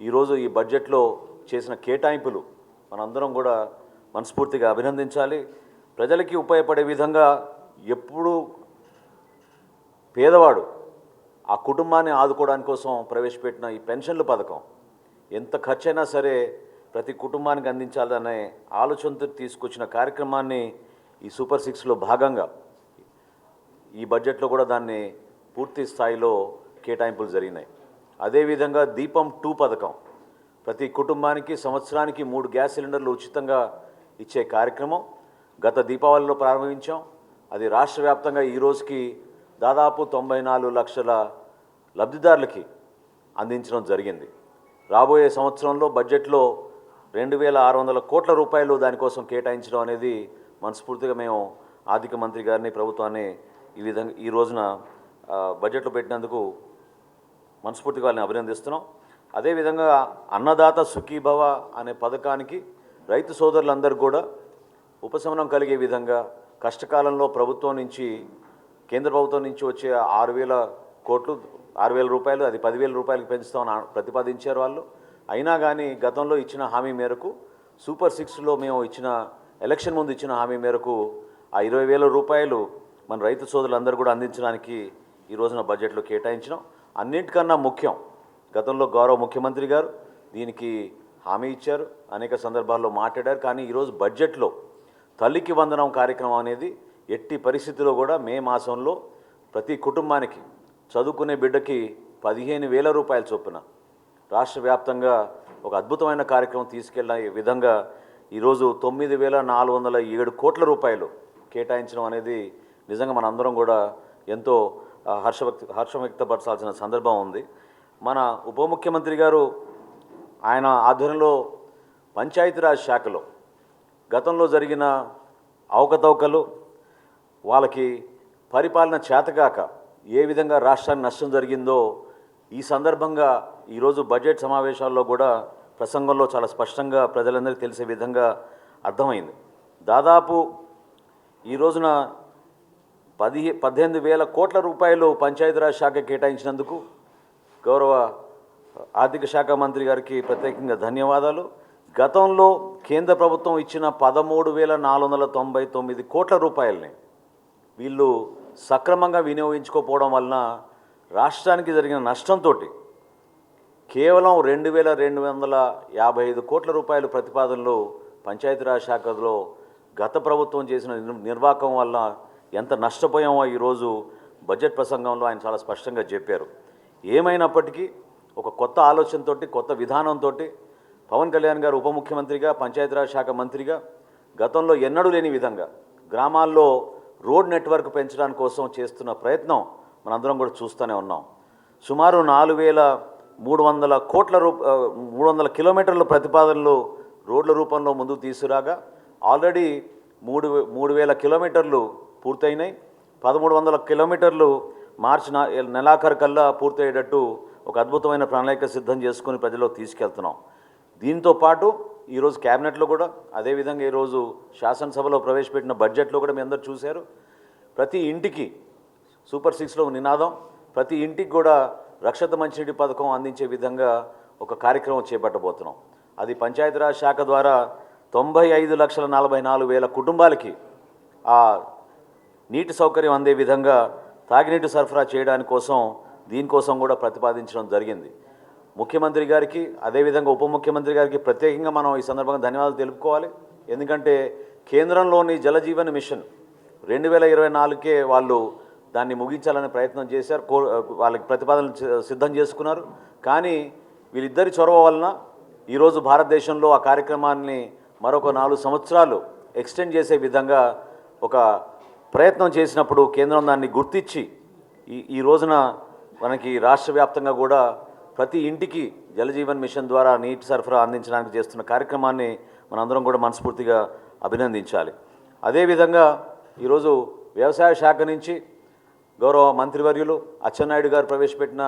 ఈరోజు ఈ బడ్జెట్లో చేసిన కేటాయింపులు మనందరం కూడా మనస్ఫూర్తిగా అభినందించాలి. ప్రజలకి ఉపయోగపడే విధంగా ఎప్పుడూ పేదవాడు ఆ కుటుంబాన్ని ఆదుకోవడానికి కోసం ప్రవేశపెట్టిన ఈ పెన్షన్ల పథకం ఎంత ఖర్చైనా సరే ప్రతి కుటుంబానికి అందించాలనే ఆలోచనతో తీసుకొచ్చిన కార్యక్రమాన్ని ఈ సూపర్ సిక్స్లో భాగంగా ఈ బడ్జెట్లో కూడా దాన్ని పూర్తి స్థాయిలో కేటాయింపులు జరిగినాయి. అదేవిధంగా దీపం 2 పథకం ప్రతి కుటుంబానికి సంవత్సరానికి 3 గ్యాస్ సిలిండర్లు ఉచితంగా ఇచ్చే కార్యక్రమం గత దీపావళిలో ప్రారంభించాం. అది రాష్ట్ర వ్యాప్తంగా ఈ రోజుకి దాదాపు 94 లక్షల లబ్ధిదారులకి అందించడం జరిగింది. రాబోయే సంవత్సరంలో బడ్జెట్లో 2600 కోట్ల రూపాయలు దానికోసం కేటాయించడం అనేది మనస్ఫూర్తిగా మేము ఆర్థిక మంత్రి గారిని ప్రభుత్వాన్ని ఈ రోజున బడ్జెట్లో పెట్టినందుకు మనస్ఫూర్తిగా వాళ్ళని అభినందిస్తున్నాం. అదేవిధంగా అన్నదాత సుఖీభవ అనే పథకానికి రైతు సోదరులందరూ కూడా ఉపశమనం కలిగే విధంగా కష్టకాలంలో ప్రభుత్వం నుంచి కేంద్ర ప్రభుత్వం నుంచి వచ్చే 6,000 రూపాయలు అది 10,000 రూపాయలకు పెంచుతామని ప్రతిపాదించారు వాళ్ళు. అయినా కానీ గతంలో ఇచ్చిన హామీ మేరకు సూపర్ సిక్స్లో మేము ఎలక్షన్ ముందు ఇచ్చిన హామీ మేరకు ఆ 20,000 రూపాయలు మన రైతు సోదరులందరూ కూడా అందించడానికి ఈ రోజున బడ్జెట్లో కేటాయించడం. అన్నింటికన్నా ముఖ్యం, గతంలో గౌరవ ముఖ్యమంత్రి గారు దీనికి హామీ ఇచ్చారు, అనేక సందర్భాల్లో మాట్లాడారు. కానీ ఈరోజు బడ్జెట్లో తల్లికి వందనం కార్యక్రమం అనేది ఎట్టి పరిస్థితుల్లో కూడా మే మాసంలో ప్రతి కుటుంబానికి చదువుకునే బిడ్డకి 15,000 రూపాయల చొప్పున రాష్ట్ర వ్యాప్తంగా ఒక అద్భుతమైన కార్యక్రమం తీసుకెళ్ళే విధంగా ఈరోజు 9,407 కోట్ల రూపాయలు కేటాయించడం అనేది నిజంగా మనందరం కూడా ఎంతో హర్షం వ్యక్తపరచాల్సిన సందర్భం ఉంది. మన ఉప ముఖ్యమంత్రి గారు ఆయన ఆధ్వర్యంలో పంచాయతీరాజ్ శాఖలో గతంలో జరిగిన అవకతవకలు, వాళ్ళకి పరిపాలన చేతగాక ఏ విధంగా రాష్ట్రానికి నష్టం జరిగిందో ఈ సందర్భంగా ఈరోజు బడ్జెట్ సమావేశాల్లో కూడా ప్రసంగంలో చాలా స్పష్టంగా ప్రజలందరికీ తెలిసే విధంగా అర్థమైంది. దాదాపు ఈ రోజున 18,000 కోట్ల రూపాయలు పంచాయతీరాజ్ శాఖ కేటాయించినందుకు గౌరవ ఆర్థిక శాఖ మంత్రి గారికి ప్రత్యేకంగా ధన్యవాదాలు. గతంలో కేంద్ర ప్రభుత్వం ఇచ్చిన 13,499 కోట్ల రూపాయలని వీళ్ళు సక్రమంగా వినియోగించుకోకపోవడం వలన రాష్ట్రానికి జరిగిన నష్టంతో కేవలం 2,255 కోట్ల రూపాయల ప్రతిపాదనలు పంచాయతీరాజ్ శాఖలో గత ప్రభుత్వం చేసిన నిర్వాహకం వల్ల ఎంత నష్టపోయామో ఈరోజు బడ్జెట్ ప్రసంగంలో ఆయన చాలా స్పష్టంగా చెప్పారు. ఏమైనప్పటికీ ఒక కొత్త ఆలోచనతో, కొత్త విధానంతో పవన్ కళ్యాణ్ గారు ఉప ముఖ్యమంత్రిగా, పంచాయతీరాజ్ శాఖ మంత్రిగా గతంలో ఎన్నడూ లేని విధంగా గ్రామాల్లో రోడ్ నెట్వర్క్ పెంచడానికి కోసం చేస్తున్న ప్రయత్నం మనందరం కూడా చూస్తూనే ఉన్నాం. సుమారు 4,300 కిలోమీటర్ల ప్రతిపాదనలు రోడ్ల రూపంలో ముందుకు తీసుకురాగా ఆల్రెడీ 3,000 కిలోమీటర్లు పూర్తయినాయి. 1,300 కిలోమీటర్లు మార్చి నెలాఖరు కల్లా పూర్తయ్యేటట్టు ఒక అద్భుతమైన ప్రణాళిక సిద్ధం చేసుకుని ప్రజల్లోకి తీసుకెళ్తున్నాం. దీంతో పాటు ఈరోజు క్యాబినెట్లో కూడా అదేవిధంగా ఈరోజు శాసనసభలో ప్రవేశపెట్టిన బడ్జెట్లో కూడా మీ అందరూ చూశారు. ప్రతి ఇంటికి సూపర్ సిక్స్లో నినాదం, ప్రతి ఇంటికి కూడా రక్షిత మంచినీటి పథకం అందించే విధంగా ఒక కార్యక్రమం చేపట్టబోతున్నాం. అది పంచాయతీరాజ్ శాఖ ద్వారా 95,44,000 కుటుంబాలకి ఆ నీటి సౌకర్యం అందే విధంగా తాగినీటి సరఫరా చేయడానికి కోసం దీనికోసం కూడా ప్రతిపాదించడం జరిగింది. ముఖ్యమంత్రి గారికి అదేవిధంగా ఉప ముఖ్యమంత్రి గారికి ప్రత్యేకంగా మనం ఈ సందర్భంగా ధన్యవాదాలు తెలుపుకోవాలి. ఎందుకంటే కేంద్రంలోని జలజీవన్ మిషన్ 2024కే వాళ్ళు దాన్ని ముగించాలనే ప్రయత్నం చేశారు, వాళ్ళకి ప్రతిపాదనలు సిద్ధం చేసుకున్నారు. కానీ వీళ్ళిద్దరి చొరవ వలన ఈరోజు భారతదేశంలో ఆ కార్యక్రమాన్ని మరొక 4 సంవత్సరాలు ఎక్స్టెండ్ చేసే విధంగా ఒక ప్రయత్నం చేసినప్పుడు కేంద్రం దాన్ని గుర్తించి ఈ రోజున మనకి రాష్ట్ర వ్యాప్తంగా కూడా ప్రతి ఇంటికి జలజీవన్ మిషన్ ద్వారా నీటి సరఫరా అందించడానికి చేస్తున్న కార్యక్రమాన్ని మనందరం కూడా మనస్ఫూర్తిగా అభినందించాలి. అదేవిధంగా ఈరోజు వ్యవసాయ శాఖ నుంచి గౌరవ మంత్రివర్యులు అచ్చెన్నాయుడు గారు ప్రవేశపెట్టిన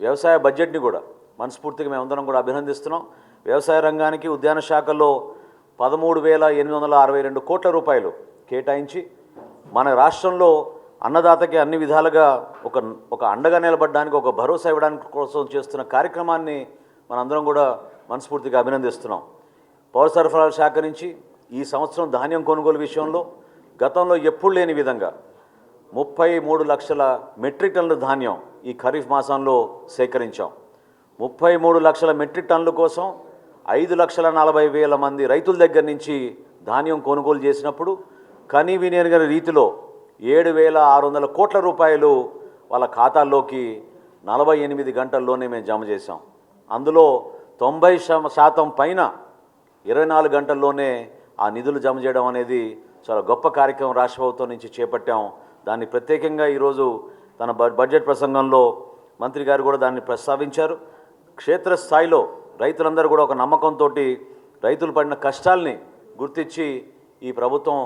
వ్యవసాయ బడ్జెట్ని కూడా మనస్ఫూర్తిగా మేమందరం కూడా అభినందిస్తున్నాం. వ్యవసాయ రంగానికి ఉద్యాన శాఖలో 13,862 కోట్ల రూపాయలు కేటాయించి మన రాష్ట్రంలో అన్నదాతకి అన్ని విధాలుగా ఒక అండగా నిలబడడానికి, ఒక భరోసా ఇవ్వడానికి కోసం చేస్తున్న కార్యక్రమాన్ని మనందరం కూడా మనస్ఫూర్తిగా అభినందిస్తున్నాం. పౌర సరఫరాల శాఖ నుంచి ఈ సంవత్సరం ధాన్యం కొనుగోలు విషయంలో గతంలో ఎప్పుడు లేని విధంగా 33 లక్షల మెట్రిక్ టన్నుల ధాన్యం ఈ ఖరీఫ్ మాసంలో సేకరించాం. 33 లక్షల మెట్రిక్ టన్నుల కోసం 5,40,000 మంది రైతుల దగ్గర నుంచి ధాన్యం కొనుగోలు చేసినప్పుడు కనీవినేరుగని రీతిలో 7,600 కోట్ల రూపాయలు వాళ్ళ ఖాతాల్లోకి 48 గంటల్లోనే మేము జమ చేశాం. అందులో 90% పైన 24 గంటల్లోనే ఆ నిధులు జమ చేయడం అనేది చాలా గొప్ప కార్యక్రమం రాష్ట్ర ప్రభుత్వం నుంచి చేపట్టాం. దాన్ని ప్రత్యేకంగా ఈరోజు తన బడ్జెట్ ప్రసంగంలో మంత్రి గారు కూడా దాన్ని ప్రస్తావించారు. క్షేత్రస్థాయిలో రైతులందరూ కూడా ఒక నమ్మకంతో రైతులు పడిన కష్టాల్ని గుర్తించి ఈ ప్రభుత్వం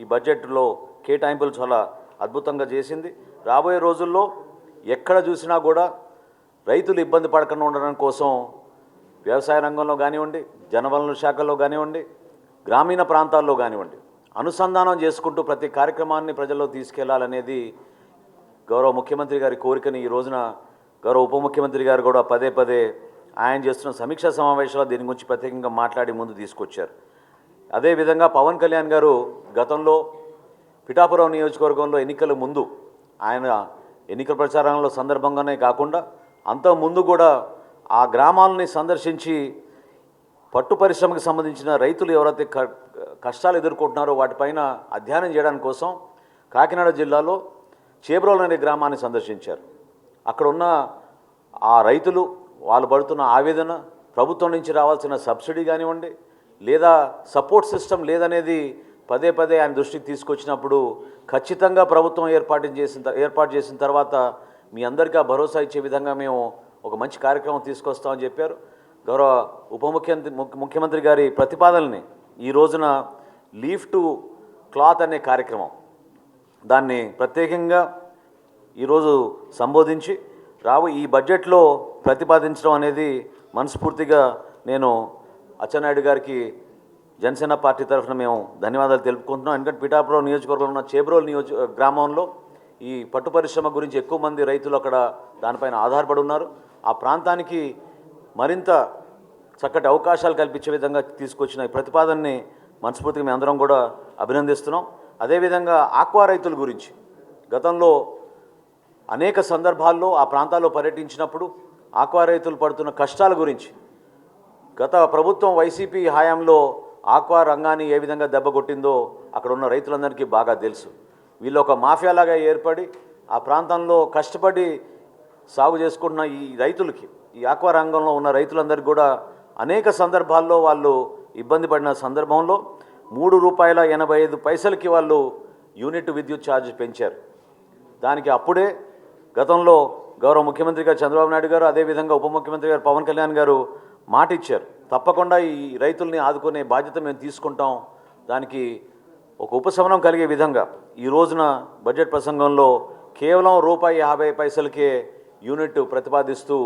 ఈ బడ్జెట్లో కేటాయింపులు చాలా అద్భుతంగా చేసింది. రాబోయే రోజుల్లో ఎక్కడ చూసినా కూడా రైతులు ఇబ్బంది పడకుండా ఉండడం కోసం వ్యవసాయ రంగంలో కానివ్వండి, జనవనరుల శాఖలో కానివ్వండి, గ్రామీణ ప్రాంతాల్లో కానివ్వండి అనుసంధానం చేసుకుంటూ ప్రతి కార్యక్రమాన్ని ప్రజల్లో తీసుకెళ్లాలనేది గౌరవ ముఖ్యమంత్రి గారి కోరికని ఈ రోజున గౌరవ ఉప ముఖ్యమంత్రి గారు కూడా పదే పదే ఆయన చేస్తున్న సమీక్షా సమావేశాల్లో దీని గురించి ప్రత్యేకంగా మాట్లాడి ముందు తీసుకొచ్చారు. అదేవిధంగా పవన్ కళ్యాణ్ గారు గతంలో పిఠాపురం నియోజకవర్గంలో ఎన్నికల ముందు ఆయన ఎన్నికల ప్రచారంలో సందర్భంగానే కాకుండా అంతకుముందు కూడా ఆ గ్రామాలని సందర్శించి పట్టు పరిశ్రమకు సంబంధించిన రైతులు ఎవరైతే కష్టాలు ఎదుర్కొంటున్నారో వాటిపైన అధ్యయనం చేయడానికి కోసం కాకినాడ జిల్లాలో చేబ్రోలు అనే గ్రామాన్ని సందర్శించారు. అక్కడ ఉన్న ఆ రైతులు వాళ్ళు పడుతున్న ఆవేదన, ప్రభుత్వం నుంచి రావాల్సిన సబ్సిడీ కానివ్వండి లేదా సపోర్ట్ సిస్టమ్ లేదనేది పదే పదే ఆయన దృష్టికి తీసుకొచ్చినప్పుడు ఖచ్చితంగా ప్రభుత్వం ఏర్పాటు చేసిన తర్వాత మీ అందరికీ ఆ భరోసా ఇచ్చే విధంగా మేము ఒక మంచి కార్యక్రమం తీసుకొస్తామని చెప్పారు. గౌరవ ఉప ముఖ్యమంత్రి గారి ప్రతిపాదనని ఈ రోజున లీఫ్ టు క్లాత్ అనే కార్యక్రమం దాన్ని ప్రత్యేకంగా ఈరోజు సంబోధించి ఈ బడ్జెట్లో ప్రతిపాదించడం అనేది మనస్ఫూర్తిగా నేను అచ్చెన్నాయుడు గారికి జనసేన పార్టీ తరఫున మేము ధన్యవాదాలు తెలుపుకుంటున్నాం. ఎందుకంటే పిఠాపురం నియోజకవర్గంలో ఉన్న చేబ్రోలు గ్రామంలో ఈ పట్టు పరిశ్రమ గురించి ఎక్కువ మంది రైతులు అక్కడ దానిపైన ఆధారపడి ఉన్నారు. ఆ ప్రాంతానికి మరింత చక్కటి అవకాశాలు కల్పించే విధంగా తీసుకొచ్చిన ఈ ప్రతిపాదనని మనస్ఫూర్తిగా మేము అందరం కూడా అభినందిస్తున్నాం. అదేవిధంగా ఆక్వా రైతుల గురించి గతంలో అనేక సందర్భాల్లో ఆ ప్రాంతాల్లో పర్యటించినప్పుడు ఆక్వా రైతులు పడుతున్న కష్టాల గురించి గత ప్రభుత్వం వైసీపీ హయాంలో ఆక్వా రంగాన్ని ఏ విధంగా దెబ్బకొట్టిందో అక్కడ ఉన్న రైతులందరికీ బాగా తెలుసు. వీళ్ళు ఒక మాఫియాలాగా ఏర్పడి ఆ ప్రాంతంలో కష్టపడి సాగు చేసుకుంటున్న ఈ రైతులకి, ఈ ఆక్వా రంగంలో ఉన్న రైతులందరికీ కూడా అనేక సందర్భాల్లో వాళ్ళు ఇబ్బంది పడిన సందర్భంలో ₹3.85 వాళ్ళు యూనిట్ విద్యుత్ ఛార్జ్ పెంచారు. దానికి అప్పుడే గతంలో గౌరవ ముఖ్యమంత్రి గారు చంద్రబాబు నాయుడు గారు అదేవిధంగా ఉప ముఖ్యమంత్రి గారు పవన్ కళ్యాణ్ గారు మాట ఇచ్చారు, తప్పకుండా ఈ రైతుల్ని ఆదుకునే బాధ్యత మేము తీసుకుంటాం, దానికి ఒక ఉపశమనం కలిగే విధంగా ఈ రోజున బడ్జెట్ ప్రసంగంలో కేవలం ₹50 యూనిట్ ప్రతిపాదిస్తూ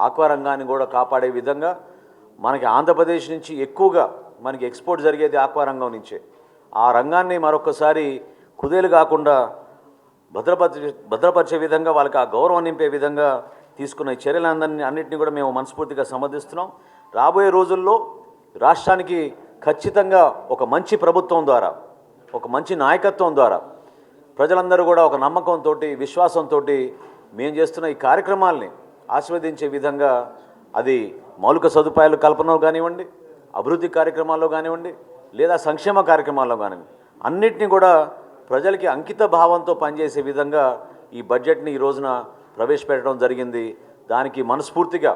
ఆక్వా రంగాన్ని కూడా కాపాడే విధంగా మనకి ఆంధ్రప్రదేశ్ నుంచి ఎక్కువగా మనకి ఎక్స్పోర్ట్ జరిగేది ఆక్వా రంగం నుంచే. ఆ రంగాన్ని మరొకసారి కుదేలు కాకుండా భద్రపరిచే విధంగా వాళ్ళకి ఆ గౌరవం నింపే విధంగా తీసుకున్న చర్యలందరినీ కూడా మేము మనస్ఫూర్తిగా సమర్థిస్తున్నాం. రాబోయే రోజుల్లో రాష్ట్రానికి ఖచ్చితంగా ఒక మంచి ప్రభుత్వం ద్వారా, ఒక మంచి నాయకత్వం ద్వారా ప్రజలందరూ కూడా ఒక నమ్మకంతో, విశ్వాసంతో మేము చేస్తున్న ఈ కార్యక్రమాల్ని ఆస్వాదించే విధంగా అది మౌలిక సదుపాయాల కల్పనలో కానివ్వండి, అభివృద్ధి కార్యక్రమాల్లో కానివ్వండి లేదా సంక్షేమ కార్యక్రమాల్లో కానివ్వండి అన్నిటినీ కూడా ప్రజలకి అంకిత భావంతో పనిచేసే విధంగా ఈ బడ్జెట్ని ఈ రోజున ప్రవేశపెట్టడం జరిగింది. దానికి మనస్ఫూర్తిగా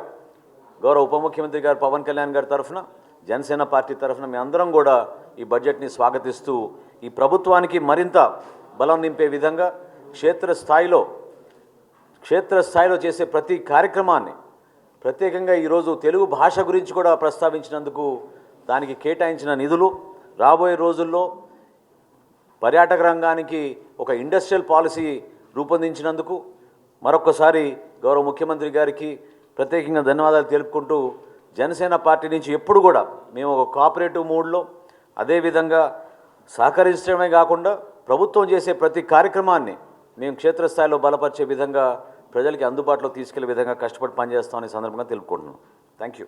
గౌరవ ఉప ముఖ్యమంత్రి గారు పవన్ కళ్యాణ్ గారి తరఫున, జనసేన పార్టీ తరఫున మీ అందరం కూడా ఈ బడ్జెట్ని స్వాగతిస్తూ ఈ ప్రభుత్వానికి మరింత బలం నింపే విధంగా క్షేత్రస్థాయిలో చేసే ప్రతి కార్యక్రమాన్ని ప్రత్యేకంగా ఈరోజు తెలుగు భాష గురించి కూడా ప్రస్తావించినందుకు దానికి కేటాయించిన నిధులు, రాబోయే రోజుల్లో పర్యాటక రంగానికి ఒక ఇండస్ట్రియల్ పాలసీ రూపొందించినందుకు మరొకసారి గౌరవ ముఖ్యమంత్రి గారికి ప్రత్యేకంగా ధన్యవాదాలు తెలుపుకుంటూ జనసేన పార్టీ నుంచి ఎప్పుడు కూడా మేము ఒక కోఆపరేటివ్ మూడ్లో అదేవిధంగా సహకరించడమే కాకుండా ప్రభుత్వం చేసే ప్రతి కార్యక్రమాన్ని మేము క్షేత్రస్థాయిలో బలపరిచే విధంగా ప్రజలకి అందుబాటులో తీసుకెళ్లే విధంగా కష్టపడి పనిచేస్తామనే సందర్భంగా తెలుపుకుంటున్నాం. Thank you.